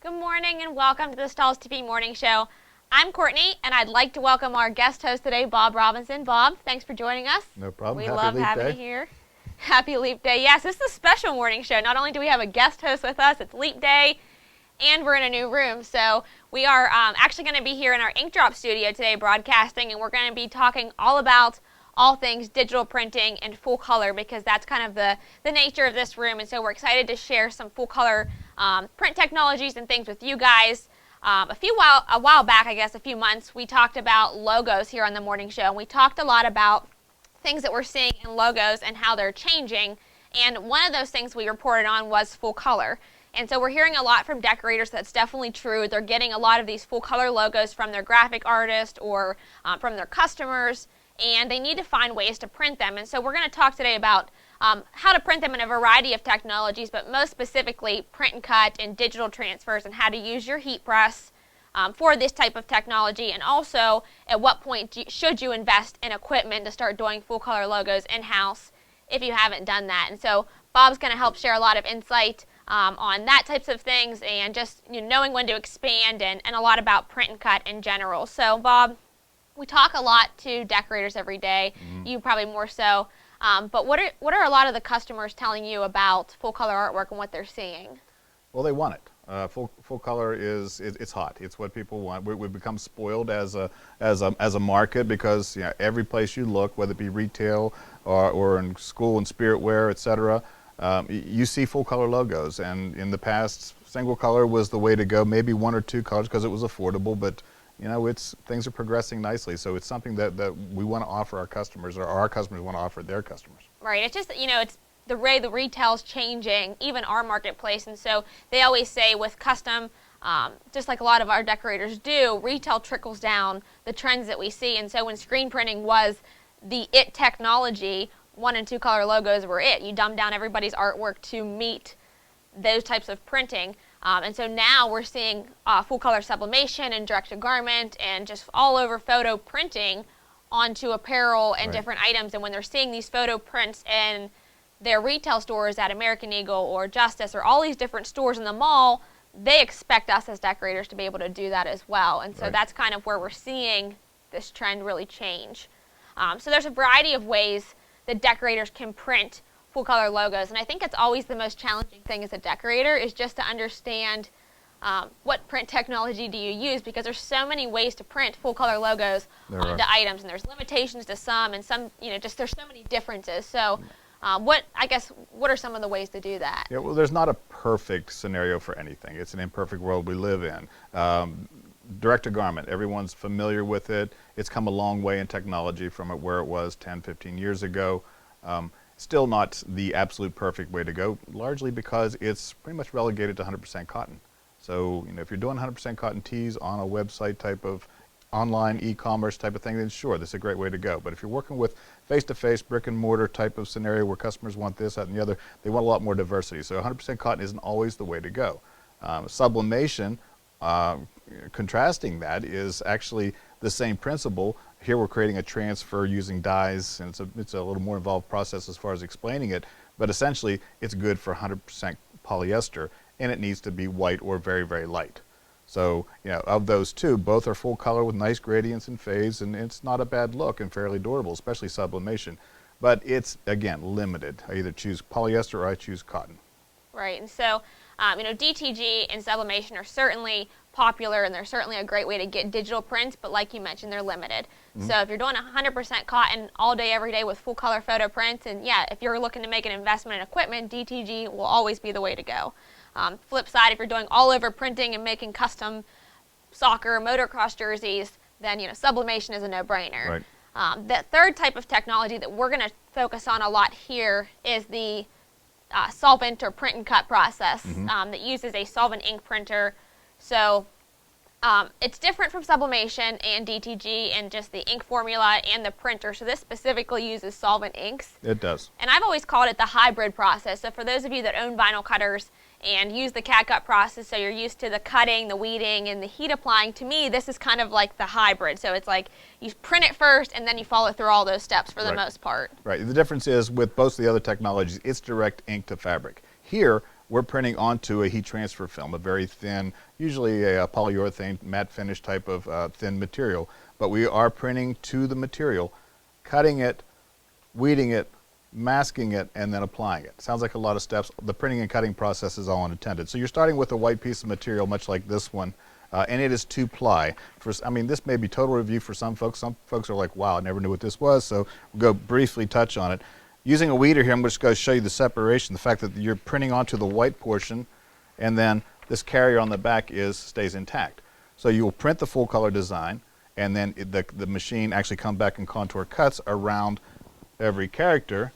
Good morning and welcome to the Stahls TV Morning Show. I'm Courtney and I'd like to welcome our guest host today, Bob Robinson. Bob, thanks for joining us. No problem. We Happy love Leap having Day. you here. Happy Leap Day. Yes, this is a special morning show. Not only do we have a guest host with us, it's Leap Day, and we're in a new room. So we are actually going to be here in our Ink Drop studio today broadcasting, and we're going to be talking all about all things digital printing and full color, because that's kind of the nature of this room. And so we're excited to share some full color print technologies and things with you guys. A while back, I guess a few months, we talked about logos here on the morning show, and we talked a lot about things that we're seeing in logos and how they're changing. And one of those things we reported on was full color. And so we're hearing a lot from decorators that's definitely true. They're getting a lot of these full color logos from their graphic artist or from their customers, and they need to find ways to print them. And so we're going to talk today about how to print them in a variety of technologies, but most specifically print and cut and digital transfers, and how to use your heat press for this type of technology, and also at what point should you invest in equipment to start doing full color logos in-house if you haven't done that. And so Bob's going to help share a lot of insight on that types of things, and just knowing when to expand, and a lot about print and cut in general. So Bob, we talk a lot to decorators every day, you probably more so, but what are a lot of the customers telling you about full color artwork and what they're seeing? Well, they want it. Full color it's hot. It's what people want. We've become spoiled as a market, because every place you look, whether it be retail or in school and spirit wear, etc., you see full color logos. And in the past, single color was the way to go. Maybe one or two colors because it was affordable, but things are progressing nicely. So it's something that we want to offer our customers, or our customers want to offer their customers. Right. It's just it's the way the retail's changing, even our marketplace. And so they always say with custom, just like a lot of our decorators do, retail trickles down the trends that we see. And so when screen printing was the it technology, 1 and 2 color logos were it. You dumb down everybody's artwork to meet those types of printing. And so now we're seeing full color sublimation and direct to garment and just all over photo printing onto apparel and different items. And when they're seeing these photo prints in their retail stores at American Eagle or Justice or all these different stores in the mall, they expect us as decorators to be able to do that as well. And so that's kind of where we're seeing this trend really change. So there's a variety of ways that decorators can print full color logos, and I think it's always the most challenging thing as a decorator, is just to understand what print technology do you use, because there's so many ways to print full color logos onto items, and there's limitations to some, and some just there's so many differences. So what are some of the ways to do that? Yeah, well, there's not a perfect scenario for anything. It's an imperfect world we live in. Direct to garment, everyone's familiar with it. It's come a long way in technology from where it was 10, 15 years ago. Still not the absolute perfect way to go, largely because it's pretty much relegated to 100% cotton. So, if you're doing 100% cotton tees on a website type of online e-commerce type of thing, then sure, this is a great way to go. But if you're working with face-to-face, brick and mortar type of scenario where customers want this, that, and the other, they want a lot more diversity. So 100% cotton isn't always the way to go. Sublimation, contrasting that, is actually the same principle. Here we're creating a transfer using dyes, and it's a little more involved process as far as explaining it, but essentially it's good for 100% polyester, and it needs to be white or very, very light. So, of those two, both are full color with nice gradients and fades, and it's not a bad look and fairly durable, especially sublimation. But it's, again, limited. I either choose polyester or I choose cotton. Right, and so, DTG and sublimation are certainly popular, and they're certainly a great way to get digital prints, but like you mentioned, they're limited. So if you're doing 100% cotton all day, every day with full color photo prints, and if you're looking to make an investment in equipment, DTG will always be the way to go. Flip side, if you're doing all over printing and making custom soccer, motocross jerseys, then sublimation is a no-brainer. Right. The third type of technology that we're going to focus on a lot here is the solvent or print and cut process that uses a solvent ink printer. So it's different from sublimation and DTG and just the ink formula and the printer. So this specifically uses solvent inks. It does. And I've always called it the hybrid process. So for those of you that own vinyl cutters and use the CAD cut process, so you're used to the cutting, the weeding, and the heat applying, to me this is kind of like the hybrid. So it's like you print it first and then you follow through all those steps for the most part. Right. The difference is with both of the other technologies, it's direct ink to fabric. Here, we're printing onto a heat transfer film, a very thin, usually a polyurethane matte finish type of thin material. But we are printing to the material, cutting it, weeding it, masking it, and then applying it. Sounds like a lot of steps. The printing and cutting process is all unattended. So you're starting with a white piece of material, much like this one, and it is 2-ply. I mean, this may be total review for some folks. Some folks are like, wow, I never knew what this was, so we'll go briefly touch on it. Using a weeder here, I'm just going to show you the separation, the fact that you're printing onto the white portion, and then this carrier on the back stays intact. So you will print the full color design, and then the machine actually comes back and contour cuts around every character.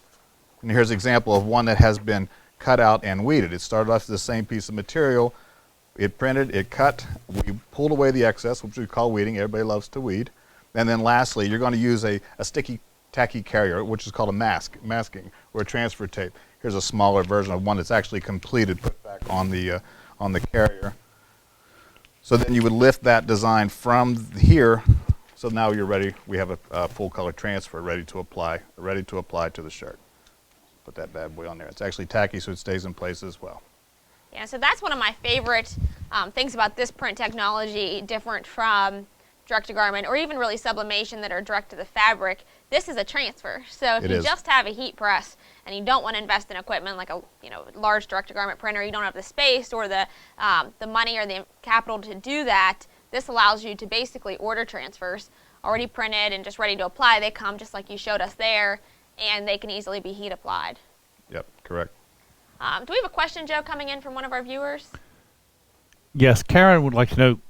And here's an example of one that has been cut out and weeded. It started off as the same piece of material. It printed, it cut, we pulled away the excess, which we call weeding. Everybody loves to weed. And then lastly, you're going to use a sticky tacky carrier, which is called a masking, or a transfer tape. Here's a smaller version of one that's actually completed, put back on the carrier. So then you would lift that design from here. So now you're ready. We have a full color transfer ready to apply to the shirt. Put that bad boy on there. It's actually tacky, so it stays in place as well. Yeah, so that's one of my favorite things about this print technology, different from direct-to-garment or even really sublimation that are direct to the fabric. This is a transfer. So if you just have a heat press and you don't want to invest in equipment like a large direct-to-garment printer, you don't have the space or the money or the capital to do that, this allows you to basically order transfers already printed and just ready to apply. They come just like you showed us there, and they can easily be heat applied. Yep, correct. Do we have a question, Joe, coming in from one of our viewers? Yes, Karen would like to know,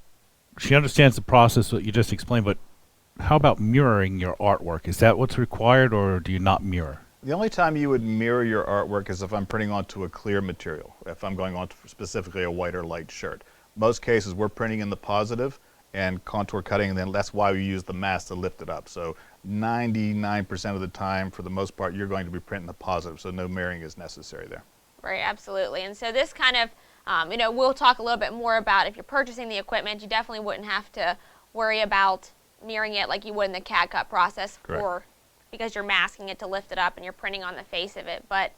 she understands the process that you just explained, but how about mirroring your artwork? Is that what's required, or do you not mirror? The only time you would mirror your artwork is if I'm printing onto a clear material, if I'm going on to specifically a white or light shirt. Most cases, we're printing in the positive and contour cutting, and then that's why we use the mask to lift it up. So 99% of the time, for the most part, you're going to be printing the positive, so no mirroring is necessary there. Right, absolutely. And so this kind of, we'll talk a little bit more about if you're purchasing the equipment, you definitely wouldn't have to worry about mirroring it like you would in the CAD cut process, or because you're masking it to lift it up and you're printing on the face of it. But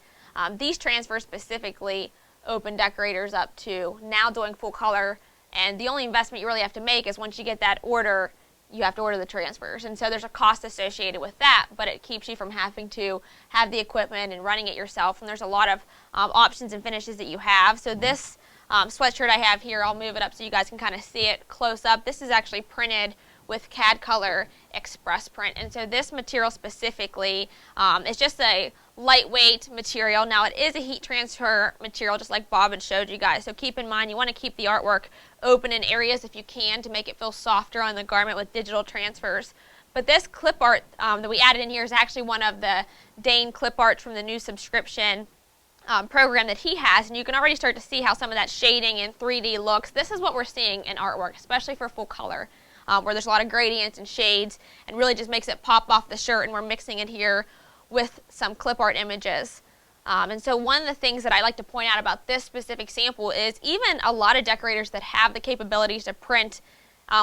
these transfers specifically open decorators up to now doing full color, and the only investment you really have to make is once you get that order, you have to order the transfers. And so there's a cost associated with that, but it keeps you from having to have the equipment and running it yourself. And there's a lot of options and finishes that you have. So this sweatshirt I have here, I'll move it up so you guys can kind of see it close up. This is actually printed with CAD Color Express Print. And so this material specifically is just a lightweight material. Now it is a heat transfer material, just like Bob had showed you guys. So keep in mind, you want to keep the artwork open in areas if you can to make it feel softer on the garment with digital transfers. But this clip art that we added in here is actually one of the Dane clip arts from the new subscription program that he has, and you can already start to see how some of that shading and 3D looks. This is what we're seeing in artwork, especially for full color, where there's a lot of gradients and shades, and really just makes it pop off the shirt, and we're mixing it here with some clip art images. And so one of the things that I like to point out about this specific sample is even a lot of decorators that have the capabilities to print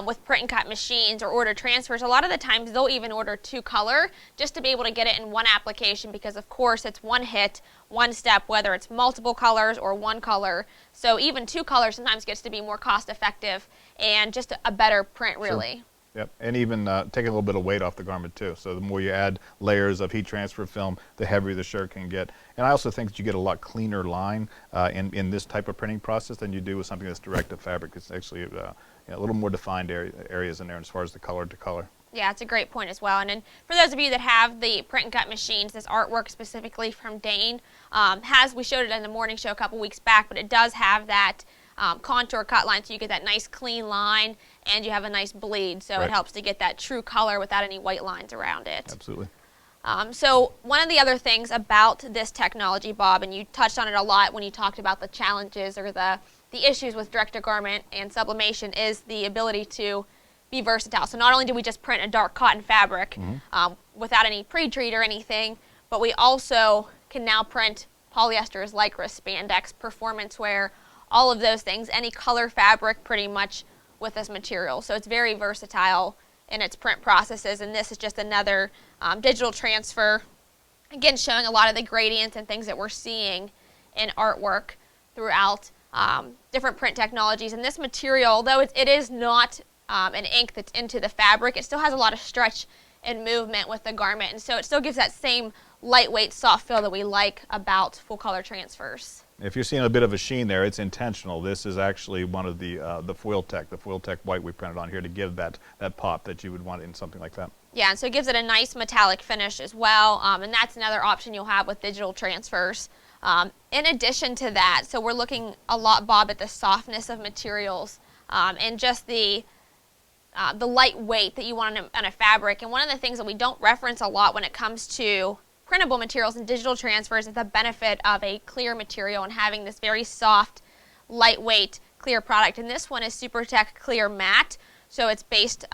with print and cut machines or order transfers, a lot of the times they'll even order 2-color just to be able to get it in one application, because of course it's one hit, one step, whether it's multiple colors or one color. So even 2-color sometimes gets to be more cost effective and just a better print, really. Sure. Yep, and even taking a little bit of weight off the garment too. So the more you add layers of heat transfer film, the heavier the shirt can get. And I also think that you get a lot cleaner line in this type of printing process than you do with something that's direct to fabric. It's actually a little more defined areas in there as far as the color to color. Yeah, it's a great point as well. And then for those of you that have the print and cut machines, this artwork specifically from Dane we showed it in the morning show a couple weeks back, but it does have that contour cut line, so you get that nice clean line and you have a nice bleed, so it helps to get that true color without any white lines around it. Absolutely. So one of the other things about this technology, Bob, and you touched on it a lot when you talked about the challenges or the issues with direct-to-garment and sublimation, is the ability to be versatile. So not only do we just print a dark cotton fabric without any pre-treat or anything, but we also can now print polyesters, lycra, spandex, performance wear, all of those things, any color fabric pretty much with this material. So it's very versatile in its print processes, and this is just another digital transfer, again showing a lot of the gradients and things that we're seeing in artwork throughout different print technologies. And this material, although it is not an ink that's into the fabric, it still has a lot of stretch and movement with the garment, and so it still gives that same lightweight, soft feel that we like about full color transfers. If you're seeing a bit of a sheen there, it's intentional. This is actually one of the foil tech white we printed on here to give that pop that you would want in something like that. Yeah, and so it gives it a nice metallic finish as well, and that's another option you'll have with digital transfers. In addition to that, so we're looking a lot, Bob, at the softness of materials and just the lightweight that you want on a fabric. And one of the things that we don't reference a lot when it comes to printable materials and digital transfers is the benefit of a clear material and having this very soft, lightweight, clear product. And this one is SuperTech Clear Matte, so it's based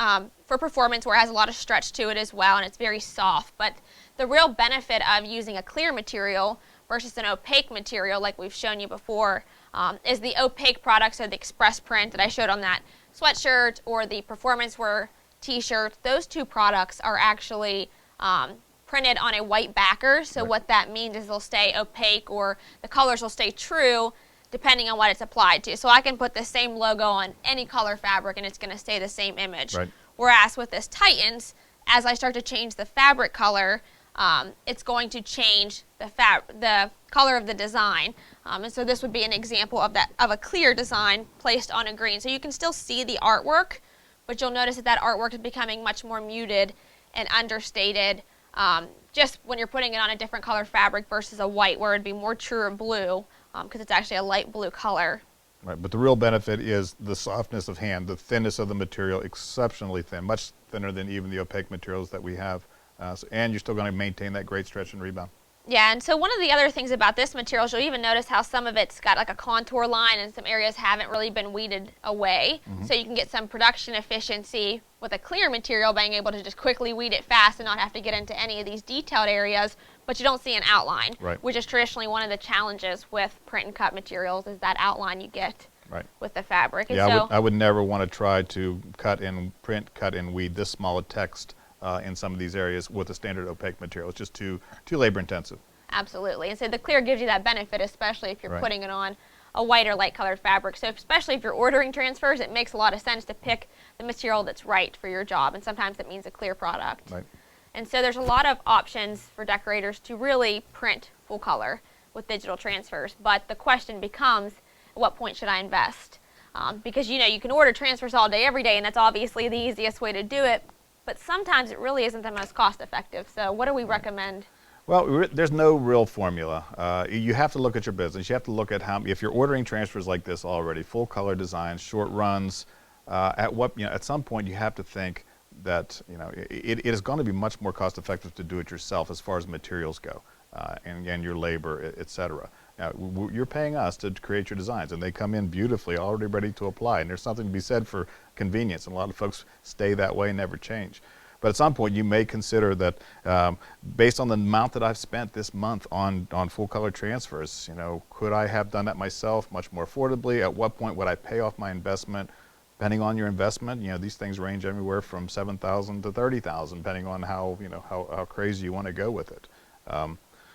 for performance where it has a lot of stretch to it as well, and it's very soft. But the real benefit of using a clear material versus an opaque material like we've shown you before is the opaque products, so the express print that I showed on that sweatshirt or the performance wear t-shirt. Those two products are actually printed on a white backer, so right. What that means is they'll stay opaque, or the colors will stay true depending on what it's applied to. So I can put the same logo on any color fabric and it's going to stay the same image. Right. Whereas with this Titans, as I start to change the fabric color, it's going to change the color of the design. And so this would be an example of a clear design placed on a green. So you can still see the artwork, but you'll notice that artwork is becoming much more muted and understated just when you're putting it on a different color fabric versus a white, where it'd be more truer blue because it's actually a light blue color. Right, but the real benefit is the softness of hand, the thinness of the material, exceptionally thin, much thinner than even the opaque materials that we have. And you're still going to maintain that great stretch and rebound. Yeah, and so one of the other things about this material, you'll even notice how some of it's got like a contour line and some areas haven't really been weeded away. Mm-hmm. So you can get some production efficiency with a clear material, being able to just quickly weed it fast and not have to get into any of these detailed areas, but you don't see an outline, right. Which is traditionally one of the challenges with print and cut materials, is that outline you get right. with the fabric. And yeah, so I would never want to try to cut and weed this small a text in some of these areas with a standard opaque material. It's just too labor intensive. Absolutely. And so the clear gives you that benefit, especially if you're right. putting it on a white or light colored fabric. So especially if you're ordering transfers, it makes a lot of sense to pick the material that's right for your job. And sometimes that means a clear product. Right. And so there's a lot of options for decorators to really print full color with digital transfers. But the question becomes, at what point should I invest? Because you can order transfers all day, every day, and that's obviously the easiest way to do it. But sometimes it really isn't the most cost effective. So what do we recommend? Well, there's no real formula. You have to look at your business. You have to look at if you're ordering transfers like this already, full color designs, short runs. At some point you have to think that it is going to be much more cost effective to do it yourself as far as materials go, and your labor, et cetera. You're paying us to create your designs, and they come in beautifully, already ready to apply. And there's something to be said for convenience, and a lot of folks stay that way and never change. But at some point, you may consider that, based on the amount that I've spent this month on full color transfers, could I have done that myself much more affordably? At what point would I pay off my investment? Depending on your investment, these things range anywhere from $7,000 to $30,000, depending on how crazy you want to go with it.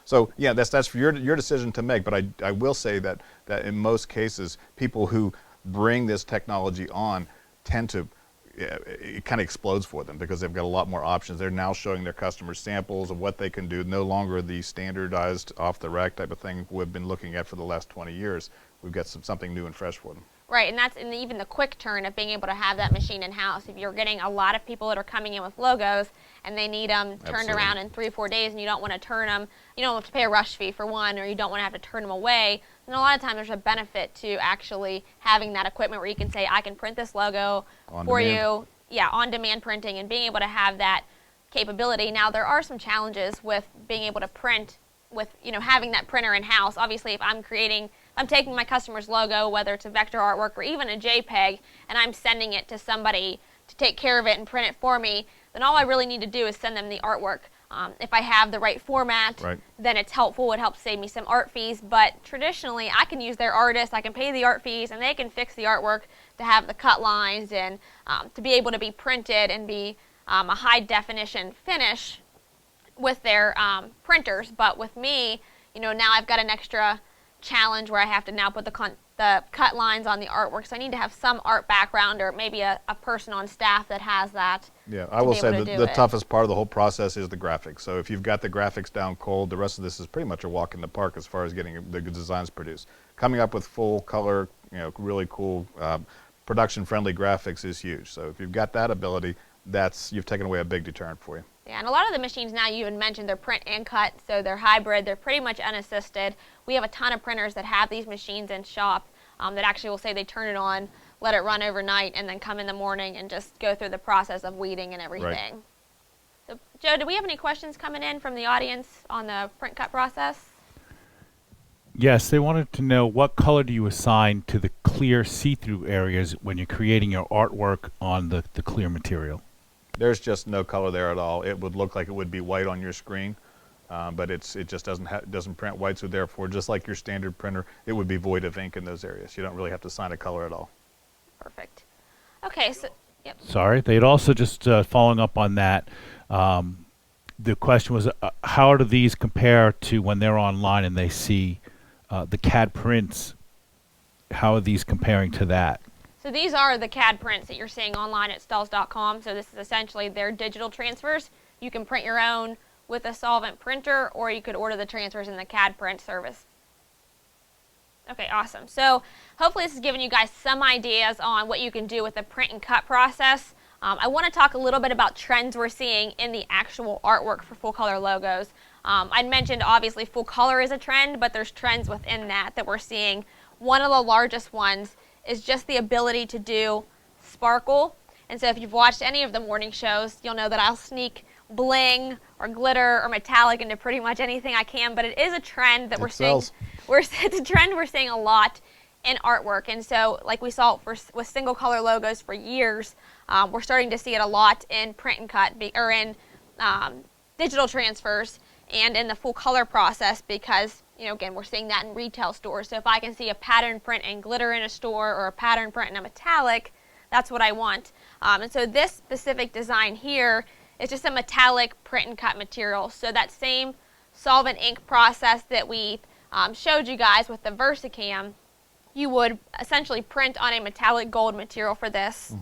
So yeah, that's for your decision to make. But I will say that in most cases, people who bring this technology on tend to, it kind of explodes for them because they've got a lot more options. They're now showing their customers samples of what they can do, no longer the standardized off-the-rack type of thing we've been looking at for the last 20 years. We've got something new and fresh for them. Right, and that's even the quick turn of being able to have that machine in-house. If you're getting a lot of people that are coming in with logos and they need them turned Absolutely. around in 3 or 4 days, and you don't want to turn them, you don't have to pay a rush fee for one, or you don't want to have to turn them away, then a lot of times there's a benefit to actually having that equipment where you can say, I can print this logo for you. Yeah, on-demand printing, and being able to have that capability. Now, there are some challenges with being able to print with, having that printer in-house. Obviously, if I'm taking my customer's logo, whether it's a vector artwork or even a JPEG, and I'm sending it to somebody to take care of it and print it for me, then all I really need to do is send them the artwork. If I have the right format, right. then it's helpful. It helps save me some art fees. But traditionally, I can use their artist, I can pay the art fees, and they can fix the artwork to have the cut lines and to be able to be printed and be a high definition finish with their printers. But with me, now I've got an extra challenge where I have to now put the cut lines on the artwork. So I need to have some art background, or maybe a person on staff that has that. Yeah, I will say the toughest part of the whole process is the graphics. So if you've got the graphics down cold, the rest of this is pretty much a walk in the park as far as getting the good designs produced. Coming up with full color, really cool, production-friendly graphics is huge. So if you've got that ability, you've taken away a big deterrent for you. Yeah, and a lot of the machines now, you even mentioned, they're print and cut, so they're hybrid. They're pretty much unassisted. We have a ton of printers that have these machines in shop that actually will say they turn it on, let it run overnight, and then come in the morning and just go through the process of weeding and everything. Right. So, Joe, do we have any questions coming in from the audience on the print cut process? Yes, they wanted to know what color do you assign to the clear see-through areas when you're creating your artwork on the clear material? There's just no color there at all. It would look like it would be white on your screen, but it just doesn't print white, so therefore, just like your standard printer, it would be void of ink in those areas. You don't really have to assign a color at all. Perfect. Okay, so, yep. Sorry, they'd also just following up on that, the question was, how do these compare to when they're online and they see the CAD prints? How are these comparing to that? So these are the CAD prints that you're seeing online at Stahls.com. So this is essentially their digital transfers. You can print your own with a solvent printer, or you could order the transfers in the CAD print service. Okay, awesome. So hopefully this has given you guys some ideas on what you can do with the print and cut process. I want to talk a little bit about trends we're seeing in the actual artwork for full color logos. I'd mentioned obviously full color is a trend, but there's trends within that we're seeing. One of the largest ones is just the ability to do sparkle. And so if you've watched any of the morning shows, you'll know that I'll sneak bling or glitter or metallic into pretty much anything I can, but it is a trend that we're seeing. It's a trend we're seeing a lot in artwork. And so like we saw with single color logos for years, we're starting to see it a lot in print and cut, or in digital transfers and in the full color process, because again, we're seeing that in retail stores. So if I can see a pattern print and glitter in a store, or a pattern print and a metallic, that's what I want. And so this specific design here is just a metallic print and cut material. So that same solvent ink process that we showed you guys with the VersaCam, you would essentially print on a metallic gold material for this.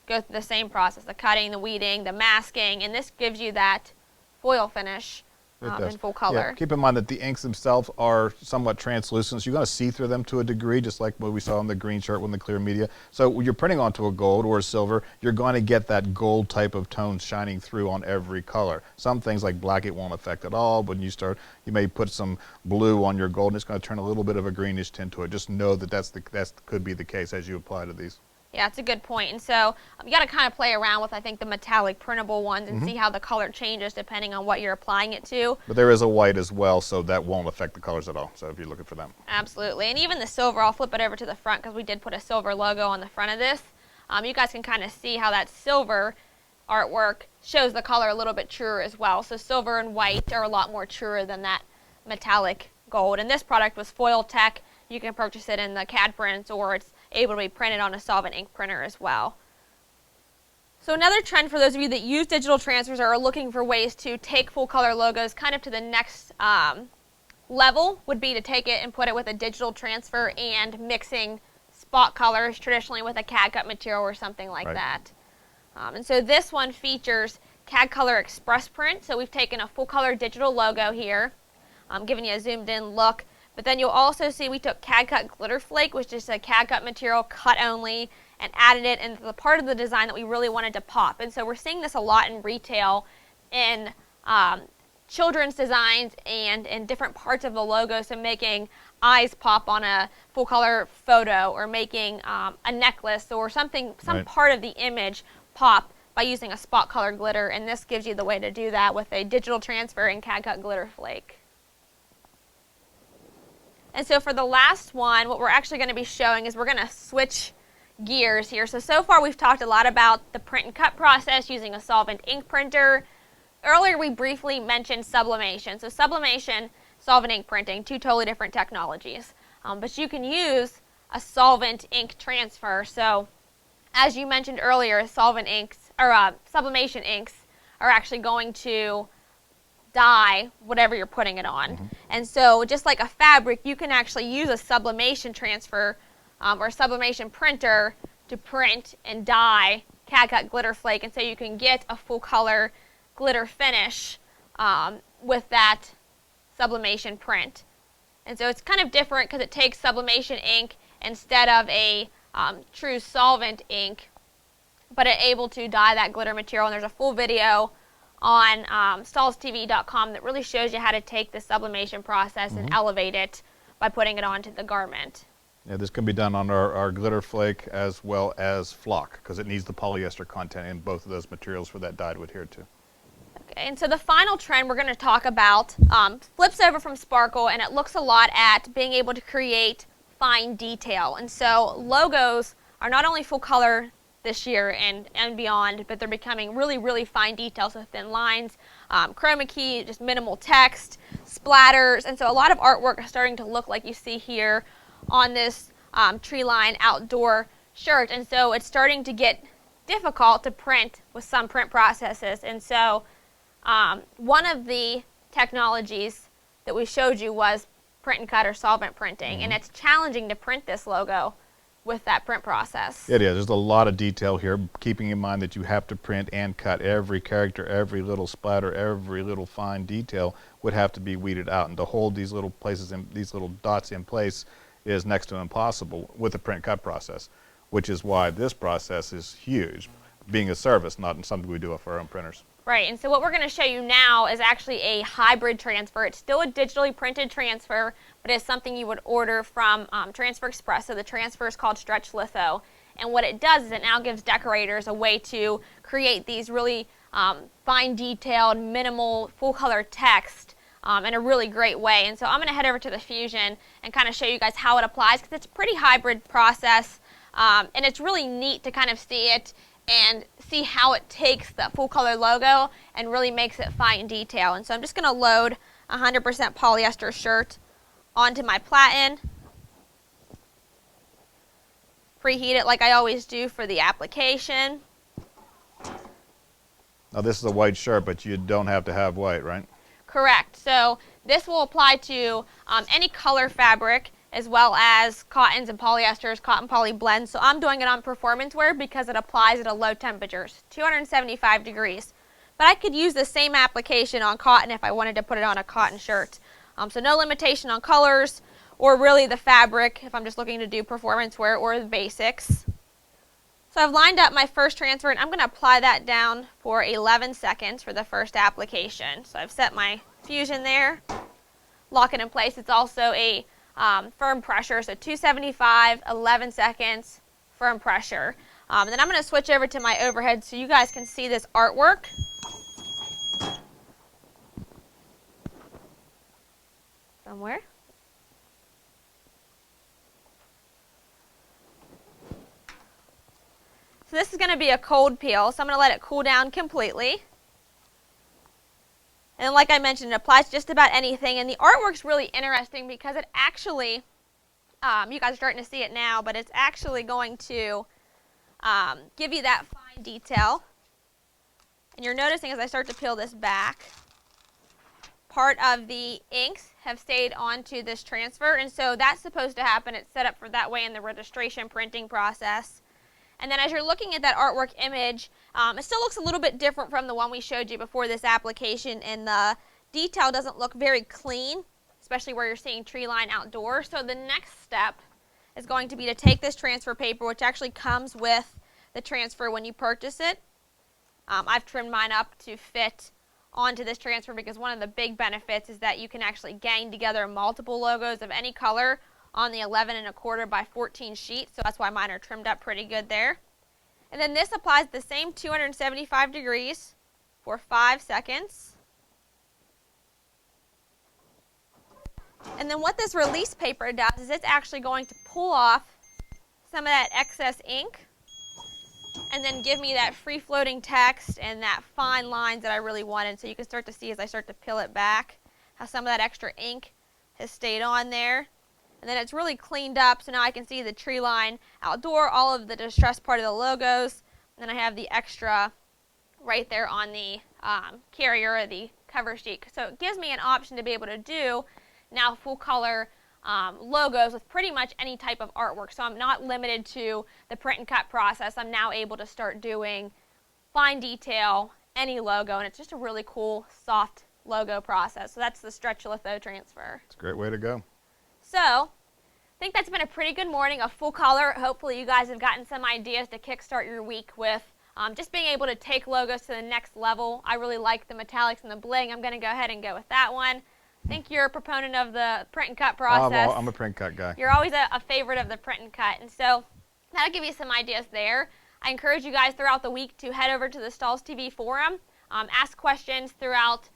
Go through the same process, the cutting, the weeding, the masking, and this gives you that foil finish in full color. Yeah, keep in mind that the inks themselves are somewhat translucent, so you're going to see through them to a degree, just like what we saw on the green shirt with the clear media. So when you're printing onto a gold or a silver, you're going to get that gold type of tone shining through on every color. Some things like black it won't affect at all. When you you may put some blue on your gold and it's going to turn a little bit of a greenish tint to it. Just know that that could be the case as you apply to these. Yeah, it's a good point. And so you got to kind of play around with, I think, the metallic printable ones and see how the color changes depending on what you're applying it to. But there is a white as well, so that won't affect the colors at all, so if you're looking for them. Absolutely. And even the silver, I'll flip it over to the front because we did put a silver logo on the front of this. You guys can kind of see how that silver artwork shows the color a little bit truer as well. So silver and white are a lot more truer than that metallic gold. And this product was Foil Tech. You can purchase it in the CAD prints, or it's able to be printed on a solvent ink printer as well. So another trend for those of you that use digital transfers or are looking for ways to take full color logos kind of to the next level would be to take it and put it with a digital transfer and mixing spot colors traditionally with a CAD cut material or something like that. And so this one features CAD Color Express Print. So we've taken a full color digital logo here, giving you a zoomed in look. But then you'll also see we took CAD Cut Glitter Flake, which is a CAD Cut material, cut only, and added it into the part of the design that we really wanted to pop. And so we're seeing this a lot in retail, in children's designs, and in different parts of the logo. So making eyes pop on a full color photo, or making a necklace or something, some part of the image pop by using a spot color glitter. And this gives you the way to do that with a digital transfer and CAD Cut Glitter Flake. And so for the last one, what we're actually going to be showing is we're going to switch gears here. So far we've talked a lot about the print and cut process using a solvent ink printer. Earlier we briefly mentioned sublimation. So sublimation, solvent ink printing, two totally different technologies. But you can use a solvent ink transfer. So as you mentioned earlier, solvent inks, or sublimation inks, are actually going to dye whatever you're putting it on. And so just like a fabric, you can actually use a sublimation transfer or a sublimation printer to print and dye CAD-cut glitter flake, and so you can get a full color glitter finish with that sublimation print. And so it's kind of different because it takes sublimation ink instead of a true solvent ink, but it's able to dye that glitter material. And there's a full video on stahlstv.com that really shows you how to take the sublimation process and elevate it by putting it onto the garment. Yeah, this can be done on our glitter flake as well as flock, because it needs the polyester content in both of those materials for that dye to adhere to. Okay, and so the final trend we're going to talk about flips over from sparkle, and it looks a lot at being able to create fine detail. And so logos are not only full color this year and beyond, but they're becoming really, really fine details with thin lines, chroma key, just minimal text, splatters, and so a lot of artwork is starting to look like you see here on this tree line outdoor shirt. And so it's starting to get difficult to print with some print processes. And so one of the technologies that we showed you was print and cut or solvent printing, and it's challenging to print this logo with that print process. It is. There's a lot of detail here, keeping in mind that you have to print and cut every character, every little splatter, every little fine detail would have to be weeded out, and to hold these little places and these little dots in place is next to impossible with the print cut process, which is why this process is huge, being a service, not something we do off our own printers. Right, and so what we're going to show you now is actually a hybrid transfer. It's still a digitally printed transfer, but it's something you would order from Transfer Express. So the transfer is called Stretch Litho. And what it does is it now gives decorators a way to create these really fine detailed, minimal, full color text in a really great way. And so I'm going to head over to the Fusion and kind of show you guys how it applies, because it's a pretty hybrid process, and it's really neat to kind of see it and see how it takes the full color logo and really makes it fine detail. And so I'm just going to load 100% polyester shirt onto my platen, preheat it like I always do for the application. Now this is a white shirt, but you don't have to have white, right? Correct. So this will apply to any color fabric, as well as cottons and polyesters, cotton poly blends. So I'm doing it on performance wear because it applies at a low temperature, 275 degrees. But I could use the same application on cotton if I wanted to put it on a cotton shirt. So no limitation on colors or really the fabric if I'm just looking to do performance wear or the basics. So I've lined up my first transfer, and I'm going to apply that down for 11 seconds for the first application. So I've set my Fusion there, lock it in place. It's also a firm pressure, so 275, 11 seconds, firm pressure. And then I'm going to switch over to my overhead so you guys can see this artwork. Somewhere. So this is going to be a cold peel, so I'm going to let it cool down completely. And like I mentioned, it applies to just about anything. And the artwork's really interesting because it actually, you guys are starting to see it now, but it's actually going to give you that fine detail. And you're noticing as I start to peel this back, part of the inks have stayed onto this transfer. And so that's supposed to happen. It's set up for that way in the registration printing process. And then as you're looking at that artwork image, it still looks a little bit different from the one we showed you before this application, and the detail doesn't look very clean, especially where you're seeing tree line outdoors. So the next step is going to be to take this transfer paper, which actually comes with the transfer when you purchase it. I've trimmed mine up to fit onto this transfer because one of the big benefits is that you can actually gang together multiple logos of any color on the 11 1/4 by 14 sheet, so that's why mine are trimmed up pretty good there. And then this applies the same 275 degrees for 5 seconds. And then what this release paper does is it's actually going to pull off some of that excess ink and then give me that free-floating text and that fine lines that I really wanted. So you can start to see as I start to peel it back how some of that extra ink has stayed on there. And then it's really cleaned up, so now I can see the tree line outdoor, all of the distressed part of the logos. And then I have the extra right there on the carrier, or the cover sheet. So it gives me an option to be able to do now full color logos with pretty much any type of artwork. So I'm not limited to the print and cut process. I'm now able to start doing fine detail, any logo, and it's just a really cool, soft logo process. So that's the stretch litho transfer. It's a great way to go. So I think that's been a pretty good morning of full color. Hopefully you guys have gotten some ideas to kickstart your week with just being able to take logos to the next level. I really like the metallics and the bling. I'm going to go ahead and go with that one. I think you're a proponent of the print and cut process. I'm a print cut guy. You're always a favorite of the print and cut. And so that'll give you some ideas there. I encourage you guys throughout the week to head over to the Stahls TV forum, ask questions throughout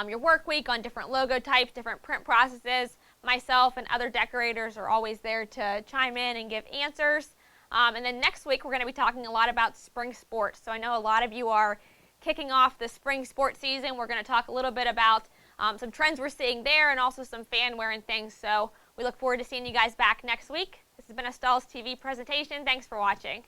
your work week on different logo types, different print processes. Myself and other decorators are always there to chime in and give answers. And then next week we're going to be talking a lot about spring sports. So I know a lot of you are kicking off the spring sports season. We're going to talk a little bit about some trends we're seeing there and also some fan wear and things. So we look forward to seeing you guys back next week. This has been a Stahls TV presentation. Thanks for watching.